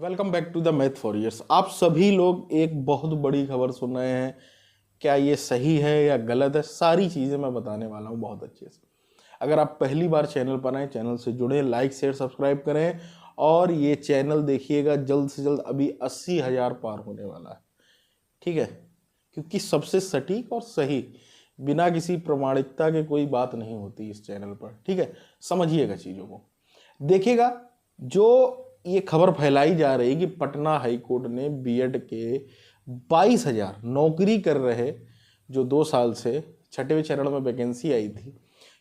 Welcome back to the math for years. आप सभी लोग एक बहुत बड़ी खबर सुन रहे हैं। क्या ये सही है या गलत है, सारी चीज़ें मैं बताने वाला हूँ बहुत अच्छे से। अगर आप पहली बार चैनल पर आए, चैनल से जुड़े, लाइक शेयर सब्सक्राइब करें। और ये चैनल देखिएगा जल्द से जल्द अभी 80,000 पार होने वाला है, ठीक है। क्योंकि सबसे सटीक और सही, बिना किसी प्रमाणिकता के कोई बात नहीं होती इस चैनल पर, ठीक है। समझिएगा चीज़ों को, देखिएगा। जो ये खबर फैलाई जा रही कि पटना हाई कोर्ट ने बीएड के 22,000 नौकरी कर रहे, जो 2 साल से छठवें चरण में वैकेंसी आई थी,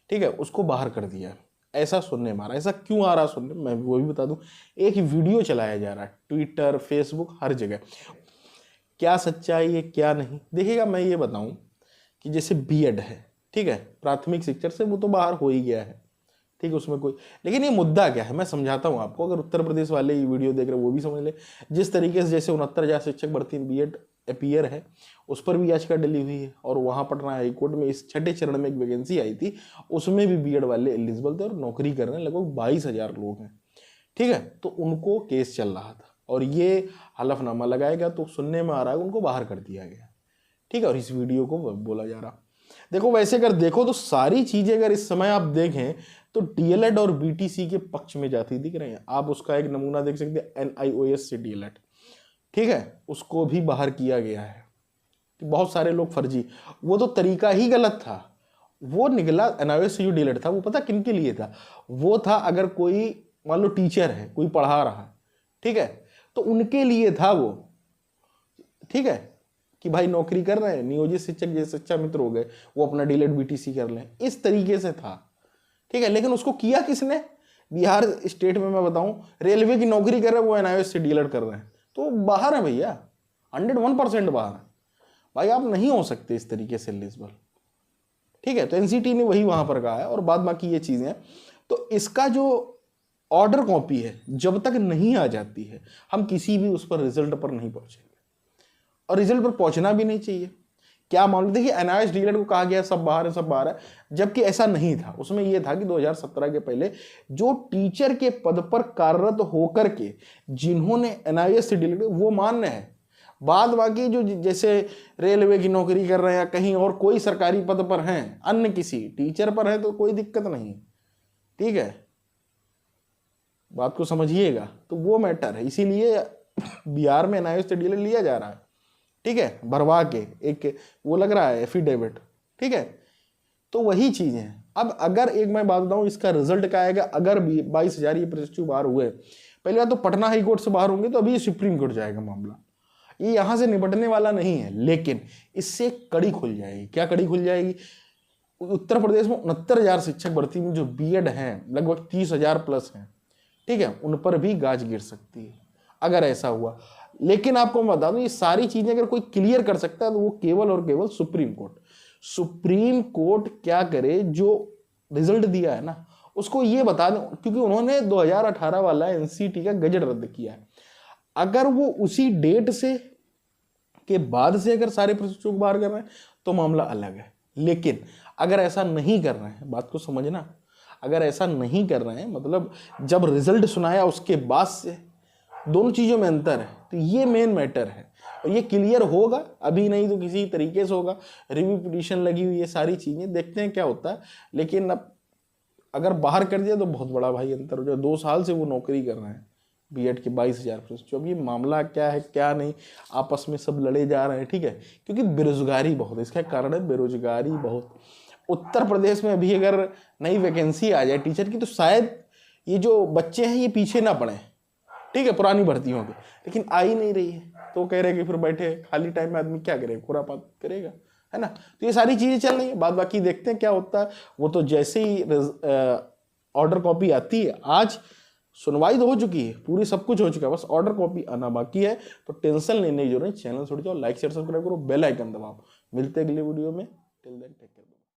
ठीक है, उसको बाहर कर दिया। ऐसा सुनने में आ रहा है। ऐसा क्यों आ रहा है सुनने, मैं वो भी बता दूं। एक वीडियो चलाया जा रहा है ट्विटर, फेसबुक, हर जगह। क्या सच्चाई है क्या नहीं, देखिएगा। मैं ये बताऊं कि जैसे बीएड है, ठीक है, प्राथमिक शिक्षक से वो तो बाहर हो ही गया है, ठीक है, उसमें कोई। लेकिन ये मुद्दा क्या है मैं समझाता हूँ आपको। अगर उत्तर प्रदेश वाले ये वीडियो देख रहे हैं वो भी समझ ले। जिस तरीके से जैसे 69,000 शिक्षक भर्ती बीएड अपीयर है, उस पर भी याचिका डली हुई है। और वहाँ पटना हाईकोर्ट में इस छठे चरण में एक वैकेंसी आई थी, उसमें भी बीएड वाले एलिजिबल थे और नौकरी कर रहे हैं। लगभग 22,000 लोग हैं, ठीक है। तो उनको केस चल रहा था और ये हलफनामा लगाया गया, तो सुनने में आ रहा है उनको बाहर कर दिया गया, ठीक है। और इस वीडियो को बोला जा रहा। देखो, वैसे अगर देखो तो सारी चीजें अगर इस समय आप देखें तो डीएलएड और बीटीसी के पक्ष में जाती दिख रही हैं। आप उसका एक नमूना देख सकते हैं, एनआईओएस से डीएलएड, ठीक है, उसको भी बाहर किया गया है। बहुत सारे लोग फर्जी, वो तो तरीका ही गलत था। वो निकला एनआईओएस से जो डीएलएड था, वो पता किन के लिए था? वो था अगर कोई मान लो टीचर है, कोई पढ़ा रहा है, ठीक है, तो उनके लिए था वो, ठीक है, कि भाई नौकरी कर रहे हैं, नियोजित शिक्षक जैसे शिक्षा मित्र हो गए, वो अपना डीएलएड बीटीसी कर लें, इस तरीके से था, ठीक है। लेकिन उसको किया किसने? बिहार स्टेट में मैं बताऊं, रेलवे की नौकरी कर रहे हैं वो एनआईओएस से डीएलएड कर रहे हैं, तो बाहर है भैया, 101% बाहर है भाई। आप नहीं हो सकते इस तरीके से एलिजिबल, ठीक है। तो एनसीटी ने वही वहां पर कहा है। और बाद बाकी ये चीजें, तो इसका जो ऑर्डर कॉपी है जब तक नहीं आ जाती है, हम किसी भी उस पर रिजल्ट पर नहीं पहुंचेंगे, और रिजल्ट पर पहुंचना भी नहीं चाहिए। क्या मामला, देखिए, एनआईओएस डीएलएड को कहा गया सब बाहर है सब बाहर है, जबकि ऐसा नहीं था। उसमें यह था कि 2017 के पहले जो टीचर के पद पर कार्यरत होकर के जिन्होंने एनआईओएस से डीएलएड, वो मान्य है। बाद बाकी जो जैसे रेलवे की नौकरी कर रहे हैं या कहीं और कोई सरकारी पद पर हैं, अन्य किसी टीचर पर है, तो कोई दिक्कत नहीं, ठीक है। बात को समझिएगा, तो वो मैटर है। इसीलिए बिहार में एनआईओएस से डीएलएड लिया जा रहा है, ठीक है, भरवा के एक वो लग रहा है एफिडेविट, ठीक है। तो वही चीज है। अब अगर एक मैं बात बताऊं, इसका रिजल्ट क्या आएगा अगर 22,000 ये प्रशिक्षु बाहर हुए? पहली बात तो पटना हाई कोर्ट से बाहर होंगे तो अभी सुप्रीम कोर्ट जाएगा मामला, ये यहां से निपटने वाला नहीं है। लेकिन इससे कड़ी खुल जाएगी। क्या कड़ी खुल जाएगी? उत्तर प्रदेश में 69,000 शिक्षक भर्ती में जो बीएड हैं लगभग 30,000 प्लस हैं, ठीक है, उन पर भी गाज गिर सकती है अगर ऐसा हुआ। लेकिन आपको मैं बता दूं, ये सारी चीजें अगर कोई क्लियर कर सकता है तो वो केवल और केवल सुप्रीम कोर्ट। सुप्रीम कोर्ट क्या करे, जो रिजल्ट दिया है ना उसको ये बता दें, क्योंकि उन्होंने 2018 वाला एनसीटी का गजट रद्द किया है। अगर वो उसी डेट से के बाद से अगर सारे प्रशिक्षु को बाहर कर रहे हैं तो मामला अलग है। लेकिन अगर ऐसा नहीं कर रहे हैं, बात को समझना, अगर ऐसा नहीं कर रहे हैं, मतलब जब रिजल्ट सुनाया उसके बाद से, दोनों चीजों में अंतर है। तो ये मेन मैटर है और ये क्लियर होगा, अभी नहीं तो किसी तरीके से होगा। रिव्यू पिटीशन लगी हुई है, सारी चीजें देखते हैं क्या होता है। लेकिन अब अगर बाहर कर दिया तो बहुत बड़ा भाई अंतर हो जाए। 2 साल से वो नौकरी कर रहे हैं बीएड के 22,000 प्रशिक्षु। अब ये मामला क्या है क्या नहीं, आपस में सब लड़े जा रहे हैं, ठीक है। क्योंकि बेरोजगारी बहुत है, इसका कारण है बेरोजगारी बहुत। उत्तर प्रदेश में अभी अगर नई वैकेंसी आ जाए टीचर की, तो शायद ये जो बच्चे हैं ये पीछे ना पड़े, ठीक है, पुरानी भर्तियों के। लेकिन आ ही नहीं रही है, तो कह रहे कि फिर बैठे खाली टाइम में आदमी क्या करेगा, खुरापात करेगा, है ना। तो ये सारी चीजें चल रही है। बाद बाकी देखते हैं क्या होता है। वो तो जैसे ही ऑर्डर कॉपी आती है, आज सुनवाई तो हो चुकी है पूरी, सब कुछ हो चुका है, बस ऑर्डर कॉपी आना बाकी है। तो टेंशन लेने की जरूरत नहीं, चैनल छोड़ जाओ, लाइक शेयर सब्सक्राइब करो, बेल आइकन दबाओ। मिलते हैं अगले वीडियो में। Till then take care.